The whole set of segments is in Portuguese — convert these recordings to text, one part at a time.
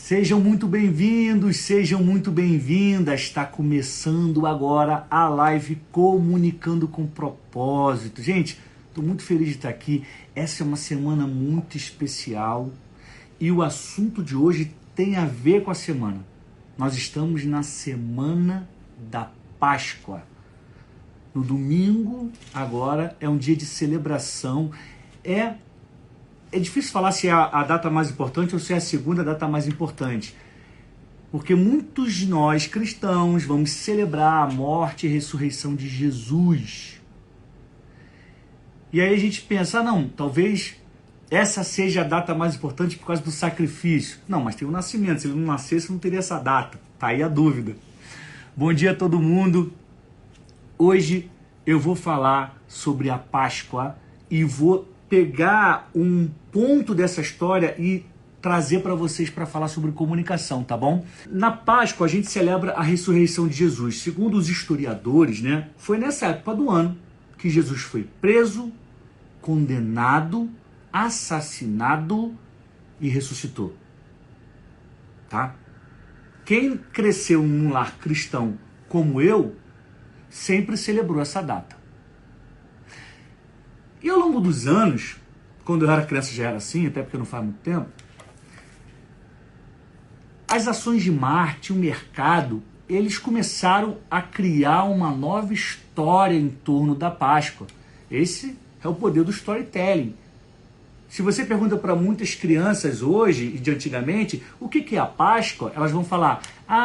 Sejam muito bem-vindos, sejam muito bem-vindas. Está começando agora a live Comunicando com Propósito. Gente, estou muito feliz de estar aqui. Essa é uma semana muito especial e o assunto de hoje tem a ver com a semana. Nós estamos na semana da Páscoa. No domingo, agora, é um dia de celebração. É difícil falar se é a data mais importante ou se é a segunda data mais importante. Porque muitos de nós, cristãos, vamos celebrar a morte e ressurreição de Jesus. E aí a gente pensa, não, talvez essa seja a data mais importante por causa do sacrifício. Não, mas tem o nascimento. Se ele não nascesse, não teria essa data. Tá aí a dúvida. Bom dia a todo mundo. Hoje eu vou falar sobre a Páscoa e vou pegar um ponto dessa história e trazer para vocês para falar sobre comunicação, tá bom? Na Páscoa a gente celebra a ressurreição de Jesus. Segundo os historiadores, né, foi nessa época do ano que Jesus foi preso, condenado, assassinado e ressuscitou. Tá? Quem cresceu num lar cristão como eu, sempre celebrou essa data. E ao longo dos anos, quando eu era criança já era assim, até porque não faz muito tempo, as ações de marketing, o mercado, eles começaram a criar uma nova história em torno da Páscoa. Esse é o poder do storytelling. Se você pergunta para muitas crianças hoje e de antigamente, o que é a Páscoa? Elas vão falar,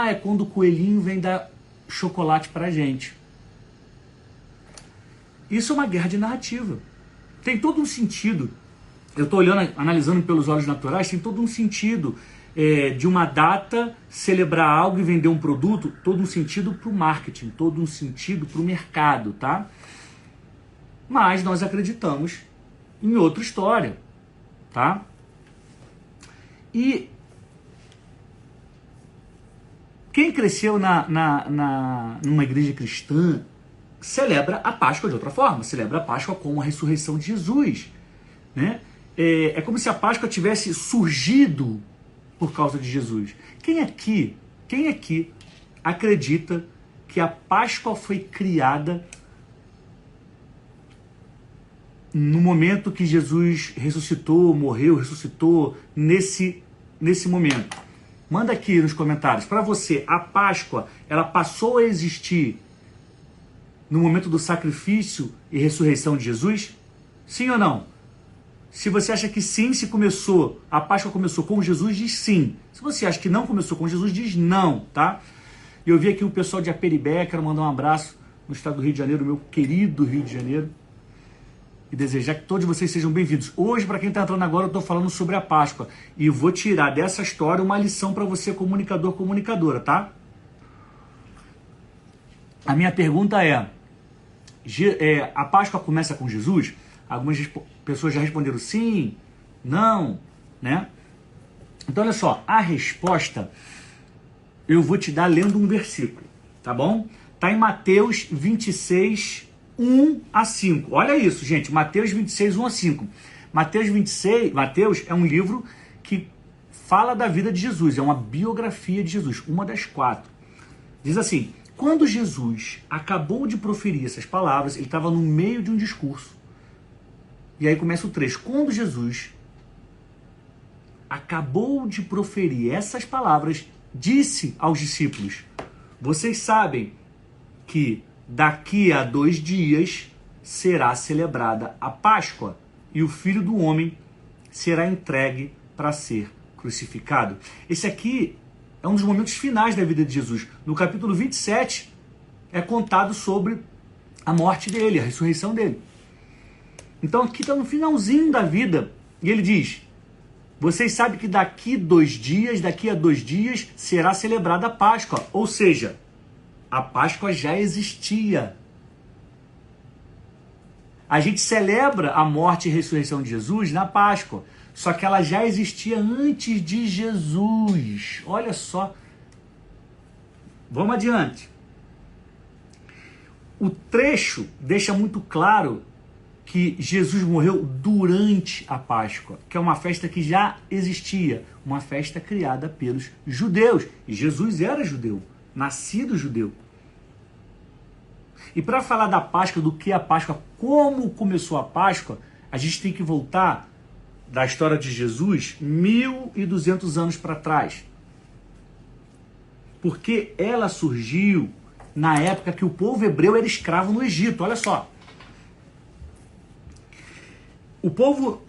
é quando o coelhinho vem dar chocolate para a gente. Isso é uma guerra de narrativa. Tem todo um sentido. Eu estou olhando, analisando pelos olhos naturais, tem todo um sentido de uma data celebrar algo e vender um produto, todo um sentido para o marketing, todo um sentido para o mercado, tá? Mas nós acreditamos em outra história, tá? E quem cresceu numa igreja cristã celebra a Páscoa de outra forma, celebra a Páscoa com a ressurreição de Jesus, né? É como se a Páscoa tivesse surgido por causa de Jesus. Quem aqui acredita que a Páscoa foi criada no momento que Jesus ressuscitou, morreu, ressuscitou, nesse momento? Manda aqui nos comentários. Para você, a Páscoa, ela passou a existir no momento do sacrifício e ressurreição de Jesus? Sim ou não? Se você acha que sim, a Páscoa começou com Jesus, diz sim. Se você acha que não começou com Jesus, diz não, tá? Eu vi aqui o pessoal de Aperibé, quero mandar um abraço no estado do Rio de Janeiro, meu querido Rio de Janeiro, e desejar que todos vocês sejam bem-vindos. Hoje, para quem está entrando agora, eu estou falando sobre a Páscoa e vou tirar dessa história uma lição para você, comunicador, comunicadora, tá? A minha pergunta a Páscoa começa com Jesus? Algumas pessoas já responderam sim, não, né? Então, olha só, a resposta eu vou te dar lendo um versículo, tá bom? Tá em Mateus 26, 1 a 5. Olha isso, gente, Mateus 26, 1 a 5. Mateus é um livro que fala da vida de Jesus, é uma biografia de Jesus, uma das 4. Diz assim: quando Jesus acabou de proferir essas palavras, ele estava no meio de um discurso. E aí começa o trecho. Quando Jesus acabou de proferir essas palavras, disse aos discípulos: vocês sabem que daqui a 2 dias será celebrada a Páscoa e o Filho do Homem será entregue para ser crucificado. Esse aqui é um dos momentos finais da vida de Jesus. No capítulo 27 é contado sobre a morte dele, a ressurreição dele. Então aqui está no finalzinho da vida e ele diz: vocês sabem que daqui a 2 dias será celebrada a Páscoa. Ou seja, a Páscoa já existia. A gente celebra a morte e ressurreição de Jesus na Páscoa, só que ela já existia antes de Jesus. Olha só. Vamos adiante. O trecho deixa muito claro que Jesus morreu durante a Páscoa, que é uma festa que já existia, uma festa criada pelos judeus. E Jesus era judeu, nascido judeu. E para falar da Páscoa, do que é a Páscoa, como começou a Páscoa, a gente tem que voltar da história de Jesus 1.200 anos para trás. Porque ela surgiu na época que o povo hebreu era escravo no Egito. Olha só. O povo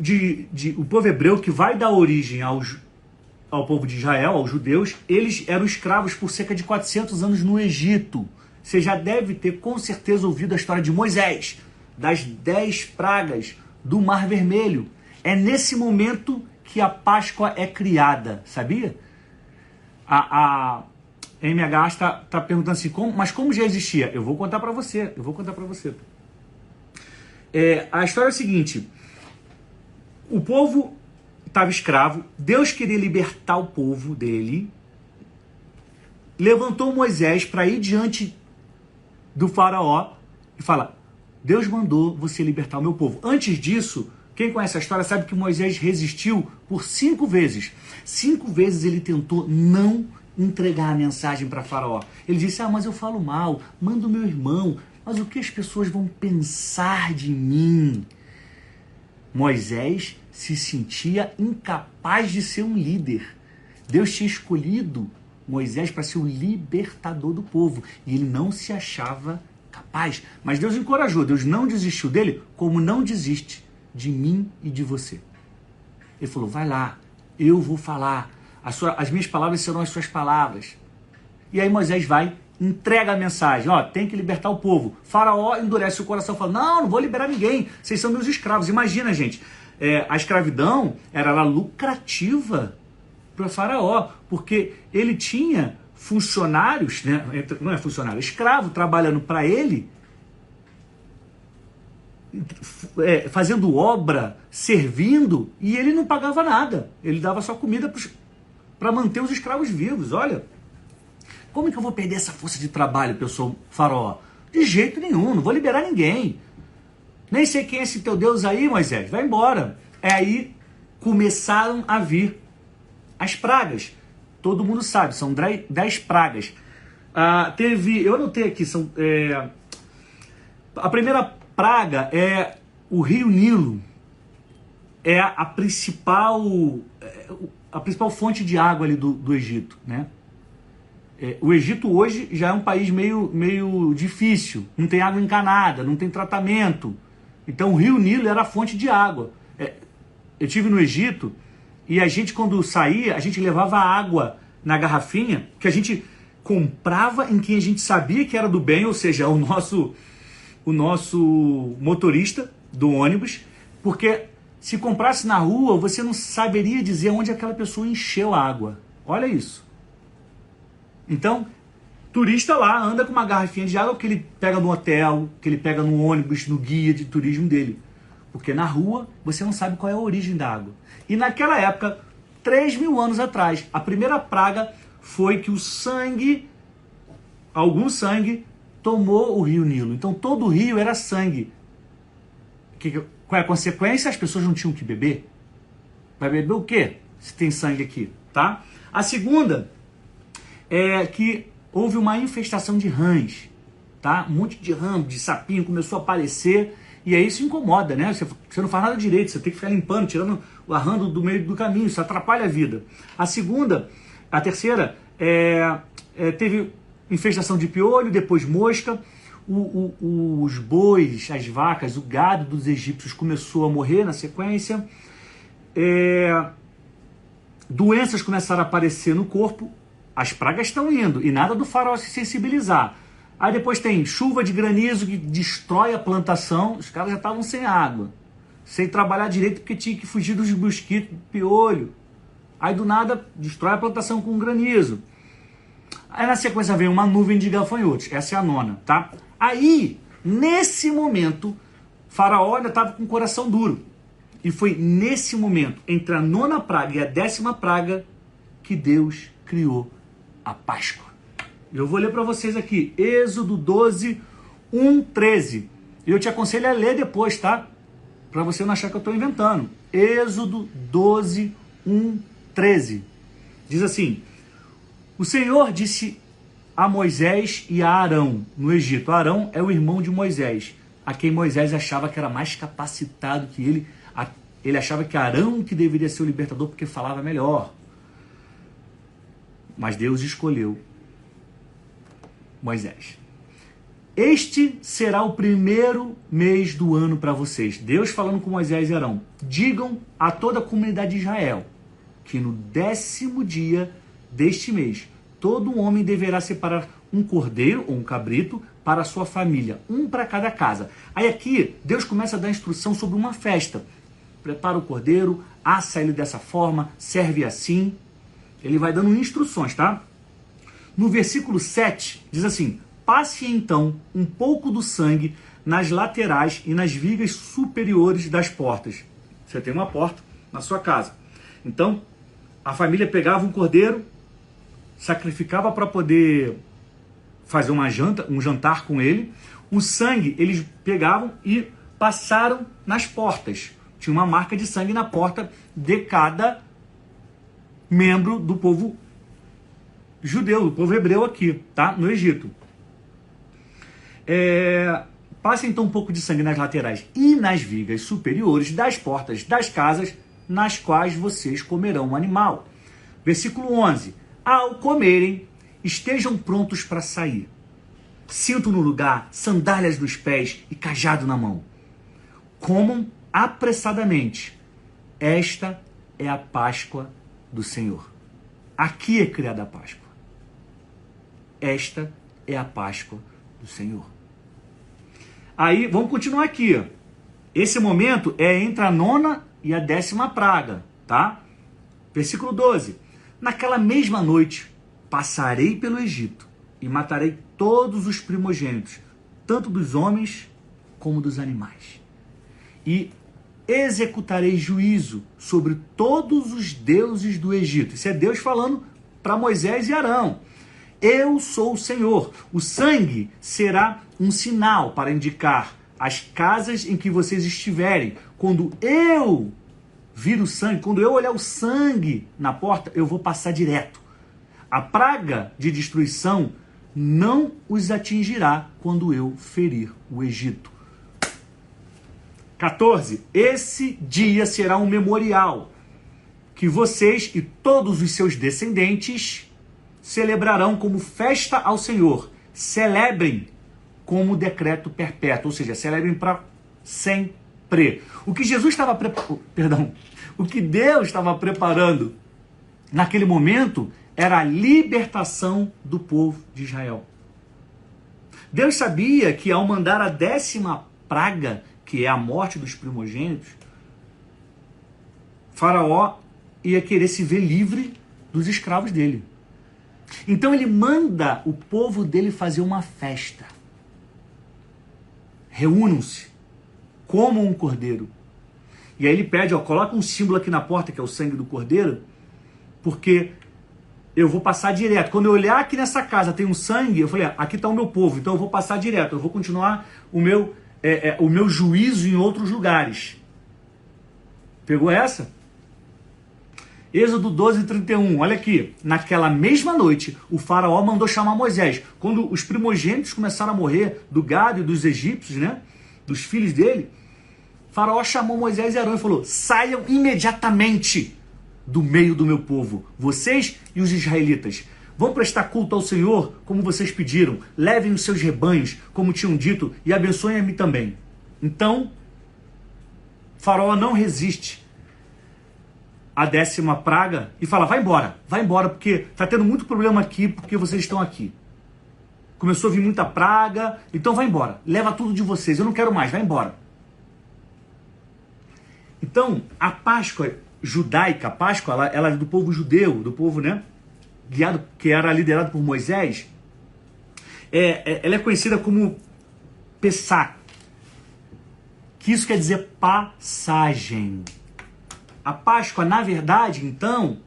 hebreu, que vai dar origem ao povo de Israel, aos judeus, eles eram escravos por cerca de 400 anos no Egito. Você já deve ter com certeza ouvido a história de Moisés, das 10 pragas do Mar Vermelho. É nesse momento que a Páscoa é criada, sabia? A MH está perguntando assim, mas como já existia? Eu vou contar para você, a história é a seguinte: o povo estava escravo, Deus queria libertar o povo dele, levantou Moisés para ir diante do faraó e fala: Deus mandou você libertar o meu povo. Antes disso, quem conhece a história sabe que Moisés resistiu por 5 vezes. 5 vezes ele tentou não entregar a mensagem para faraó. Ele disse: mas eu falo mal, manda o meu irmão, mas o que as pessoas vão pensar de mim? Moisés se sentia incapaz de ser um líder. Deus tinha escolhido Moisés para ser o libertador do povo e ele não se achava capaz. Mas Deus encorajou, Deus não desistiu dele, como não desiste de mim e de você. Ele falou: vai lá, eu vou falar, as minhas palavras serão as suas palavras. E aí Moisés vai, entrega a mensagem: tem que libertar o povo. Faraó endurece o coração, fala: não vou liberar ninguém, vocês são meus escravos. Imagina, gente, a escravidão era lucrativa para Faraó, porque ele tinha funcionários, né? Não é funcionário, escravo, trabalhando para ele, fazendo obra, servindo, e ele não pagava nada. Ele dava só comida para manter os escravos vivos. Olha, como é que eu vou perder essa força de trabalho, pessoal, Faraó? De jeito nenhum, não vou liberar ninguém. Nem sei quem é esse teu Deus aí, Moisés, vai embora. Aí começaram a vir as pragas. Todo mundo sabe, são 10 pragas. Eu anotei aqui, a primeira praga é o rio Nilo. É a principal fonte de água ali do Egito, né? O Egito hoje já é um país meio difícil, não tem água encanada, não tem tratamento. Então o rio Nilo era a fonte de água. Eu estive no Egito e a gente, quando saía, a gente levava água na garrafinha que a gente comprava em quem a gente sabia que era do bem, ou seja, o nosso motorista do ônibus, porque se comprasse na rua, você não saberia dizer onde aquela pessoa encheu a água. Olha isso. Então, turista lá anda com uma garrafinha de água que ele pega no hotel, que ele pega no ônibus, no guia de turismo dele. Porque na rua você não sabe qual é a origem da água. E naquela época, 3.000 anos atrás, a primeira praga foi que algum sangue, tomou o rio Nilo. Então todo o rio era sangue. Qual é a consequência? As pessoas não tinham que beber. Vai beber o quê? Se tem sangue aqui, tá? A segunda é que houve uma infestação de rãs, tá? Um monte de rã, de sapinho começou a aparecer, e aí isso incomoda, né? Você não faz nada direito, você tem que ficar limpando, tirando o rã do meio do caminho, isso atrapalha a vida. A terceira, teve infestação de piolho, depois mosca, os bois, as vacas, o gado dos egípcios começou a morrer na sequência, doenças começaram a aparecer no corpo, as pragas estão indo, e nada do faraó se sensibilizar. Aí depois tem chuva de granizo que destrói a plantação, os caras já estavam sem água, sem trabalhar direito porque tinha que fugir dos mosquitos, do piolho. Aí do nada destrói a plantação com granizo. Aí na sequência vem uma nuvem de gafanhotos, essa é a nona, tá? Aí, nesse momento, Faraó ainda estava com o coração duro. E foi nesse momento, entre a 9ª praga e a 10ª praga, que Deus criou a Páscoa. Eu vou ler para vocês aqui, Êxodo 12, 1, 13. E eu te aconselho a ler depois, tá? para você não achar que eu estou inventando. Êxodo 12, 1, 13. Diz assim: o Senhor disse a Moisés e a Arão no Egito. Arão é o irmão de Moisés, a quem Moisés achava que era mais capacitado que ele. Ele achava que Arão que deveria ser o libertador porque falava melhor. Mas Deus escolheu Moisés. Este será o primeiro mês do ano para vocês. Deus falando com Moisés e Arão. Digam a toda a comunidade de Israel que no 10º dia deste mês, todo homem deverá separar um cordeiro ou um cabrito para a sua família, um para cada casa. Aí aqui, Deus começa a dar instrução sobre uma festa. Prepara o cordeiro, assa ele dessa forma, serve assim. Ele vai dando instruções, tá? No versículo 7, diz assim: passe então um pouco do sangue nas laterais e nas vigas superiores das portas. Você tem uma porta na sua casa. Então, a família pegava um cordeiro, sacrificava para poder fazer um jantar com ele. O sangue eles pegavam e passaram nas portas. Tinha uma marca de sangue na porta de cada membro do povo judeu, do povo hebreu aqui, tá? No Egito. Passe então um pouco de sangue nas laterais e nas vigas superiores das portas das casas nas quais vocês comerão o animal. Versículo 11. Ao comerem, estejam prontos para sair. Cinto no lugar, sandálias nos pés e cajado na mão. Comam apressadamente. Esta é a Páscoa do Senhor. Aqui é criada a Páscoa. Esta é a Páscoa do Senhor. Aí, vamos continuar aqui. Esse momento é entre a 9ª e a 10ª praga, tá? Versículo 12. Naquela mesma noite, passarei pelo Egito e matarei todos os primogênitos, tanto dos homens como dos animais. E executarei juízo sobre todos os deuses do Egito. Isso é Deus falando para Moisés e Arão. Eu sou o Senhor. O sangue será um sinal para indicar as casas em que vocês estiverem. Quando eu vir o sangue, quando eu olhar o sangue na porta, eu vou passar direto. A praga de destruição não os atingirá quando eu ferir o Egito. 14. Esse dia será um memorial que vocês e todos os seus descendentes celebrarão como festa ao Senhor. Celebrem como decreto perpétuo, ou seja, celebrem para sempre. O que Deus estava preparando naquele momento era a libertação do povo de Israel. Deus sabia que ao mandar a 10ª praga, que é a morte dos primogênitos, Faraó ia querer se ver livre dos escravos dele. Então ele manda o povo dele fazer uma festa. Reúnam-se, comam um cordeiro. E aí ele pede, coloca um símbolo aqui na porta, que é o sangue do cordeiro, porque eu vou passar direto. Quando eu olhar aqui nessa casa tem um sangue, eu falei, aqui está o meu povo, então eu vou passar direto, eu vou continuar o meu juízo em outros lugares. Pegou essa? Êxodo 12, 31, olha aqui. Naquela mesma noite, o faraó mandou chamar Moisés. Quando os primogênitos começaram a morrer do gado e dos egípcios, né? Dos filhos dele, o faraó chamou Moisés e Arão e falou: saiam imediatamente do meio do meu povo, vocês e os israelitas. Vão prestar culto ao Senhor como vocês pediram. Levem os seus rebanhos, como tinham dito, e abençoem a mim também. Então, Faraó não resiste à 10ª praga e fala: vai embora, porque está tendo muito problema aqui, porque vocês estão aqui. Começou a vir muita praga, então vai embora. Leva tudo de vocês, eu não quero mais, vai embora. Então, a Páscoa judaica, a Páscoa, ela é do povo judeu, do povo, né? Guiado, que era liderado por Moisés, ela é conhecida como Pessah, que isso quer dizer passagem. A Páscoa, na verdade, então,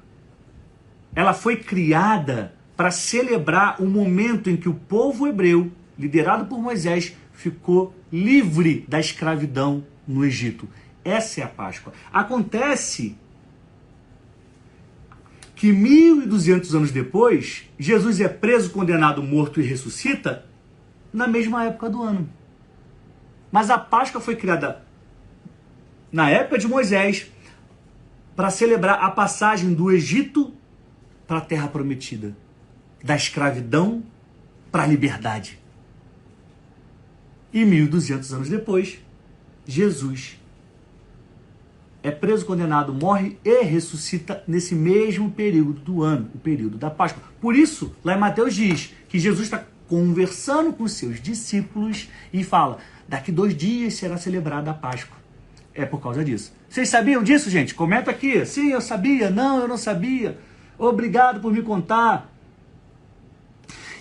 ela foi criada para celebrar o momento em que o povo hebreu, liderado por Moisés, ficou livre da escravidão no Egito. Essa é a Páscoa. Acontece que 1.200 anos depois, Jesus é preso, condenado, morto e ressuscita na mesma época do ano. Mas a Páscoa foi criada na época de Moisés para celebrar a passagem do Egito para a Terra Prometida, da escravidão para a liberdade. E 1.200 anos depois, Jesus é preso, condenado, morre e ressuscita nesse mesmo período do ano, o período da Páscoa. Por isso, lá em Mateus diz que Jesus está conversando com os seus discípulos e fala, daqui 2 dias será celebrada a Páscoa. É por causa disso. Vocês sabiam disso, gente? Comenta aqui. Sim, eu sabia. Não, eu não sabia. Obrigado por me contar.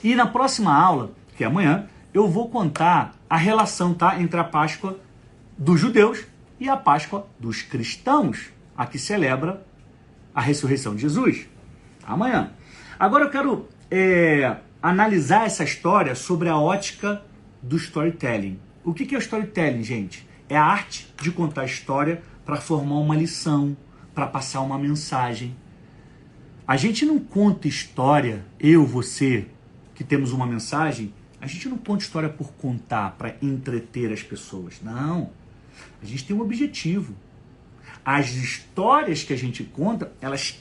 E na próxima aula, que é amanhã, eu vou contar a relação, tá, entre a Páscoa dos judeus e a Páscoa dos cristãos, a que celebra a ressurreição de Jesus. Amanhã. Agora eu quero analisar essa história sobre a ótica do storytelling. O que é o storytelling, gente? É a arte de contar a história para formar uma lição, para passar uma mensagem. A gente não conta história, eu, você, que temos uma mensagem, a gente não conta história por contar, para entreter as pessoas. Não. A gente tem um objetivo. As histórias que a gente conta, elas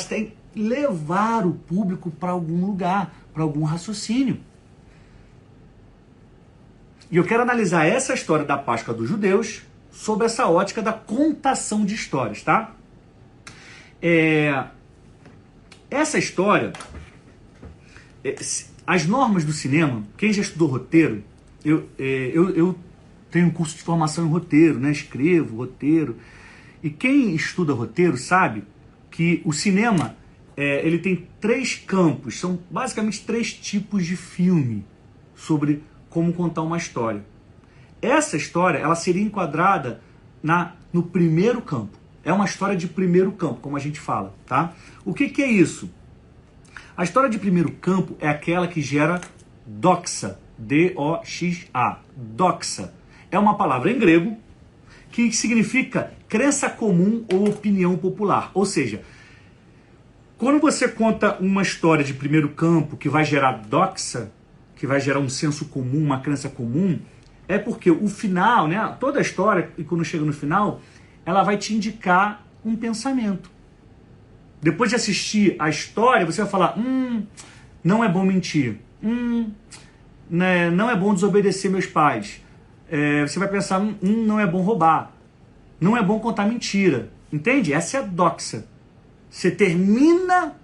têm que levar o público para algum lugar, para algum raciocínio. E eu quero analisar essa história da Páscoa dos judeus sob essa ótica da contação de histórias, tá? Essa história, as normas do cinema, quem já estudou roteiro, eu tenho um curso de formação em roteiro, né? Escrevo roteiro. E quem estuda roteiro sabe que o cinema, ele tem 3 campos, são basicamente 3 tipos de filme sobre como contar uma história. Essa história, ela seria enquadrada no primeiro campo. É uma história de primeiro campo, como a gente fala, tá? O que é isso? A história de primeiro campo é aquela que gera doxa, D-O-X-A, doxa. É uma palavra em grego que significa crença comum ou opinião popular. Ou seja, quando você conta uma história de primeiro campo que vai gerar doxa, que vai gerar um senso comum, uma crença comum, é porque o final, né, toda a história, e quando chega no final, ela vai te indicar um pensamento. Depois de assistir a história, você vai falar, não é bom mentir, né, não é bom desobedecer meus pais. Você vai pensar, não é bom roubar, não é bom contar mentira. Entende? Essa é a doxa. Você termina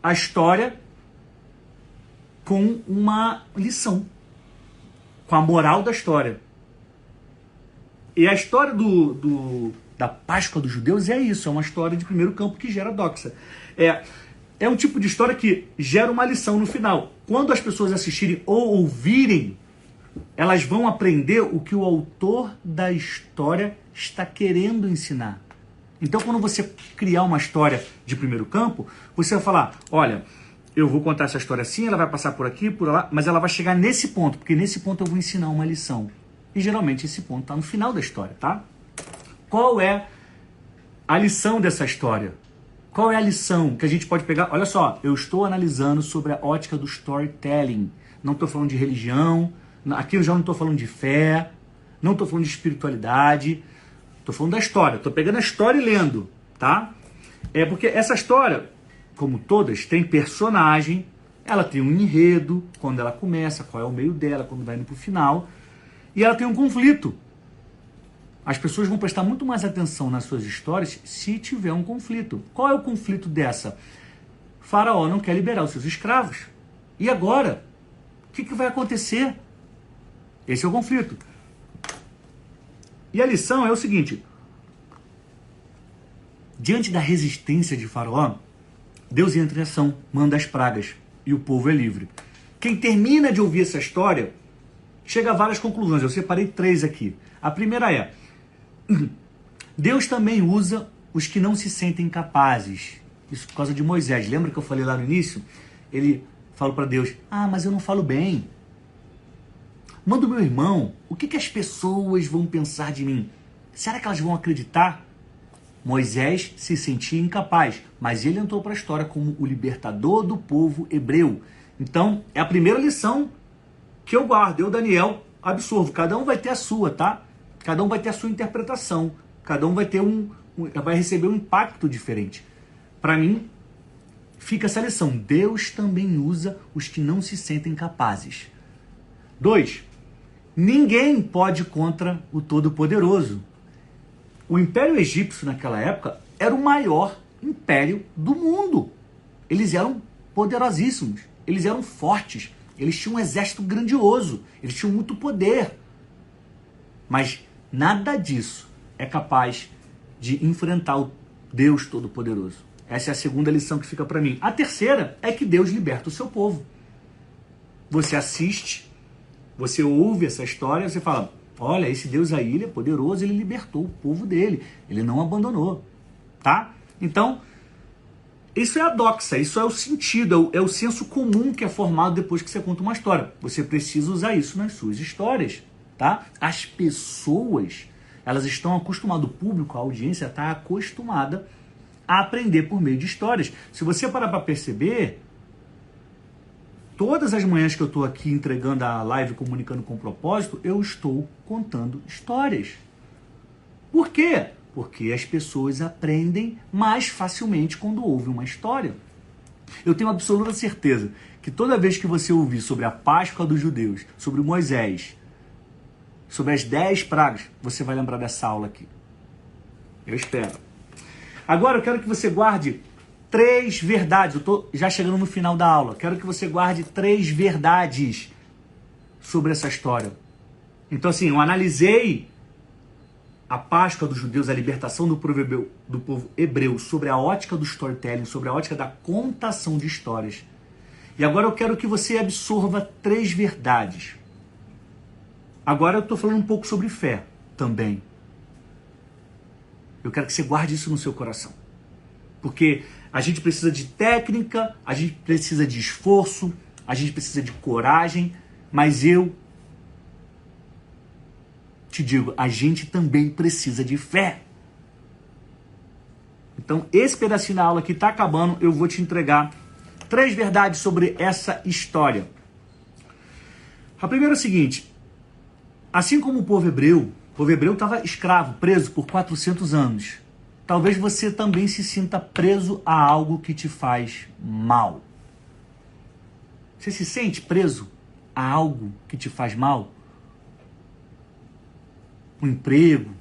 a história com uma lição, com a moral da história. E a história da Páscoa dos judeus é isso, é uma história de primeiro campo que gera doxa. É um tipo de história que gera uma lição no final. Quando as pessoas assistirem ou ouvirem, elas vão aprender o que o autor da história está querendo ensinar. Então, quando você criar uma história de primeiro campo, você vai falar, olha, eu vou contar essa história assim, ela vai passar por aqui, por lá, mas ela vai chegar nesse ponto, porque nesse ponto eu vou ensinar uma lição. E geralmente esse ponto está no final da história, tá? Qual é a lição dessa história? Qual é a lição que a gente pode pegar? Olha só, eu estou analisando sobre a ótica do storytelling. Não estou falando de religião, aqui eu já não estou falando de fé, não estou falando de espiritualidade, estou falando da história. Estou pegando a história e lendo, tá? Porque essa história, como todas, tem personagem, ela tem um enredo, quando ela começa, qual é o meio dela, quando vai indo para o final, e ela tem um conflito. As pessoas vão prestar muito mais atenção nas suas histórias se tiver um conflito. Qual é o conflito dessa? Faraó não quer liberar os seus escravos. E agora? O que vai acontecer? Esse é o conflito. E a lição é o seguinte. Diante da resistência de Faraó, Deus entra em ação, manda as pragas e o povo é livre. Quem termina de ouvir essa história chega a várias conclusões. Eu separei 3 aqui. A primeira é: Deus também usa os que não se sentem capazes. Isso por causa de Moisés. Lembra que eu falei lá no início? Ele falou para Deus, mas eu não falo bem. Manda o meu irmão. O que as pessoas vão pensar de mim? Será que elas vão acreditar? Moisés se sentia incapaz, mas ele entrou para a história como o libertador do povo hebreu. Então, é a primeira lição que eu guardo. Eu, Daniel, absorvo. Cada um vai ter a sua, tá? Cada um vai ter a sua interpretação. Cada um vai ter vai receber um impacto diferente. Para mim, fica essa lição. Deus também usa os que não se sentem capazes. 2. Ninguém pode contra o Todo-Poderoso. O Império Egípcio, naquela época, era o maior império do mundo. Eles eram poderosíssimos, eles eram fortes, eles tinham um exército grandioso, eles tinham muito poder. Mas nada disso é capaz de enfrentar o Deus Todo-Poderoso. Essa é a segunda lição que fica para mim. A terceira é que Deus liberta o seu povo. Você assiste, você ouve essa história, você fala, olha, esse Deus aí, ele é poderoso, ele libertou o povo dele, ele não abandonou, tá? Então, isso é a doxa, isso é o sentido, é o senso comum que é formado depois que você conta uma história. Você precisa usar isso nas suas histórias, tá? As pessoas, elas estão acostumadas, o público, a audiência está acostumada a aprender por meio de histórias. Se você parar para perceber, todas as manhãs que eu estou aqui entregando a live Comunicando com Propósito, eu estou contando histórias. Por quê? Porque as pessoas aprendem mais facilmente quando ouvem uma história. Eu tenho absoluta certeza que toda vez que você ouvir sobre a Páscoa dos judeus, sobre Moisés, sobre as 10 pragas, você vai lembrar dessa aula aqui. Eu espero. Agora eu quero que você guarde 3 verdades. Eu estou já chegando no final da aula. Quero que você guarde 3 verdades sobre essa história. Então, assim, eu analisei a Páscoa dos judeus, a libertação do povo hebreu, sobre a ótica do storytelling, sobre a ótica da contação de histórias. E agora eu quero que você absorva 3 verdades. Agora eu estou falando um pouco sobre fé também. Eu quero que você guarde isso no seu coração. Porque a gente precisa de técnica, a gente precisa de esforço, a gente precisa de coragem, mas eu te digo, a gente também precisa de fé. Então, esse pedacinho da aula que está acabando, eu vou te entregar 3 verdades sobre essa história. A primeira é o seguinte, assim como o povo hebreu estava escravo, preso por 400 anos. Talvez você também se sinta preso a algo que te faz mal. Você se sente preso a algo que te faz mal? Um emprego,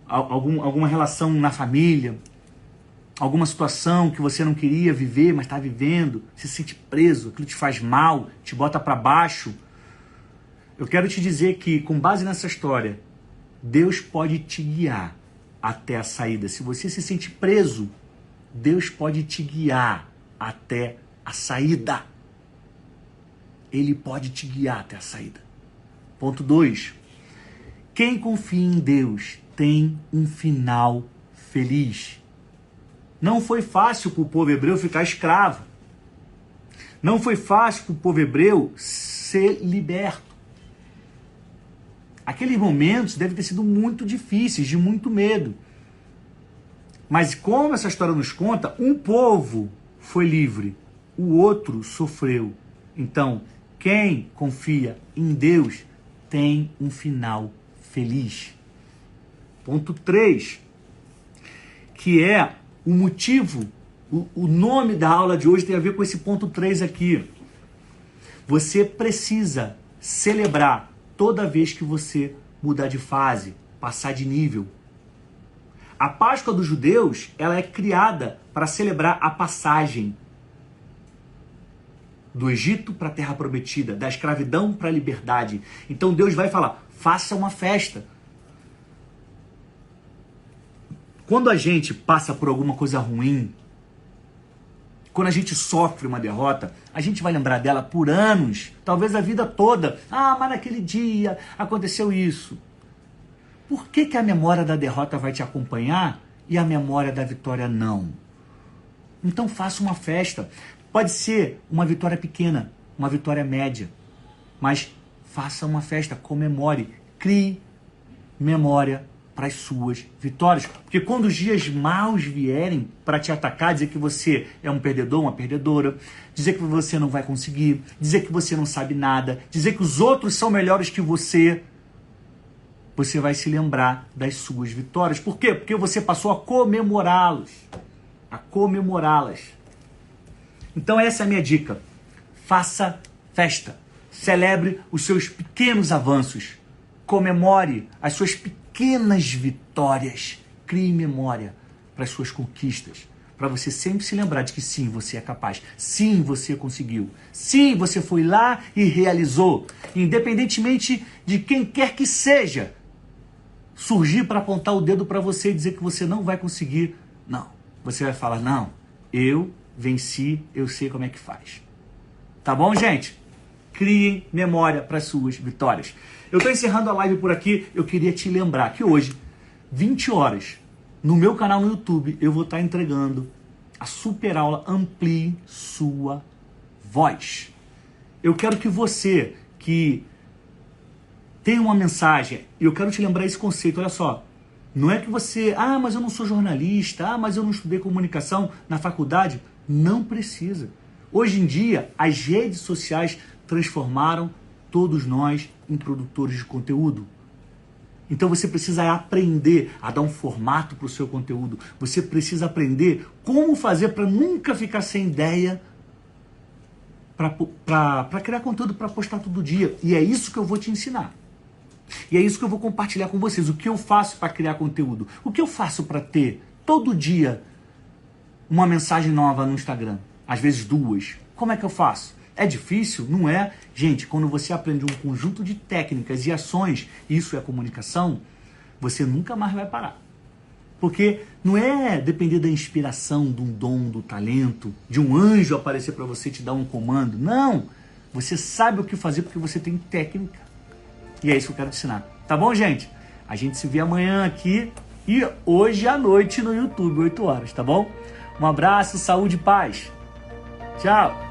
alguma relação na família, alguma situação que você não queria viver, mas está vivendo, se sente preso, aquilo te faz mal, te bota para baixo. Eu quero te dizer que, com base nessa história, Deus pode te guiar até a saída. Se você se sente preso, Deus pode te guiar até a saída. Ele pode te guiar até a saída. Ponto 2. Quem confia em Deus tem um final feliz. Não foi fácil para o povo hebreu ficar escravo. Não foi fácil para o povo hebreu ser liberto. Aqueles momentos devem ter sido muito difíceis, de muito medo. Mas como essa história nos conta, um povo foi livre, o outro sofreu. Então, quem confia em Deus tem um final feliz. Ponto 3, que é o motivo, o nome da aula de hoje tem a ver com esse ponto 3 aqui. Você precisa celebrar toda vez que você mudar de fase, passar de nível. A Páscoa dos judeus, ela é criada para celebrar a passagem do Egito para a Terra Prometida, da escravidão para a liberdade. Então Deus vai falar, faça uma festa. Quando a gente passa por alguma coisa ruim, quando a gente sofre uma derrota, a gente vai lembrar dela por anos, talvez a vida toda. Ah, mas naquele dia aconteceu isso. Por que a memória da derrota vai te acompanhar e a memória da vitória não? Então faça uma festa. Pode ser uma vitória pequena, uma vitória média, mas faça uma festa, comemore, crie memória para as suas vitórias. Porque quando os dias maus vierem para te atacar, dizer que você é um perdedor, uma perdedora, dizer que você não vai conseguir, dizer que você não sabe nada, dizer que os outros são melhores que você vai se lembrar das suas vitórias. Por quê? Porque você passou a comemorá-los. A comemorá-las. Então essa é a minha dica. Faça festa. Celebre os seus pequenos avanços. Comemore as suas pequenas vitórias. Crie memória para as suas conquistas. Para você sempre se lembrar de que sim, você é capaz. Sim, você conseguiu. Sim, você foi lá e realizou. Independentemente de quem quer que seja surgir para apontar o dedo para você e dizer que você não vai conseguir. Não. Você vai falar, não, eu venci, eu sei como é que faz. Tá bom, gente? Criem memória para suas vitórias. Eu estou encerrando a live por aqui. Eu queria te lembrar que hoje, 20 horas, no meu canal no YouTube, eu vou estar entregando a super aula Amplie Sua Voz. Eu quero que você, que tem uma mensagem, e eu quero te lembrar esse conceito, olha só. Não é que você, mas eu não sou jornalista, mas eu não estudei comunicação na faculdade. Não precisa. Hoje em dia, as redes sociais transformaram todos nós em produtores de conteúdo. Então você precisa aprender a dar um formato para o seu conteúdo. Você precisa aprender como fazer para nunca ficar sem ideia para criar conteúdo para postar todo dia. E é isso que eu vou te ensinar. E é isso que eu vou compartilhar com vocês. O que eu faço para criar conteúdo? O que eu faço para ter todo dia uma mensagem nova no Instagram? Às vezes 2. Como é que eu faço? É difícil? Não é. Gente, quando você aprende um conjunto de técnicas e ações, isso é comunicação, você nunca mais vai parar. Porque não é depender da inspiração, de um dom, do talento, de um anjo aparecer para você te dar um comando. Não! Você sabe o que fazer porque você tem técnica. E é isso que eu quero te ensinar. Tá bom, gente? A gente se vê amanhã aqui e hoje à noite no YouTube, 8 horas, tá bom? Um abraço, saúde e paz. Tchau!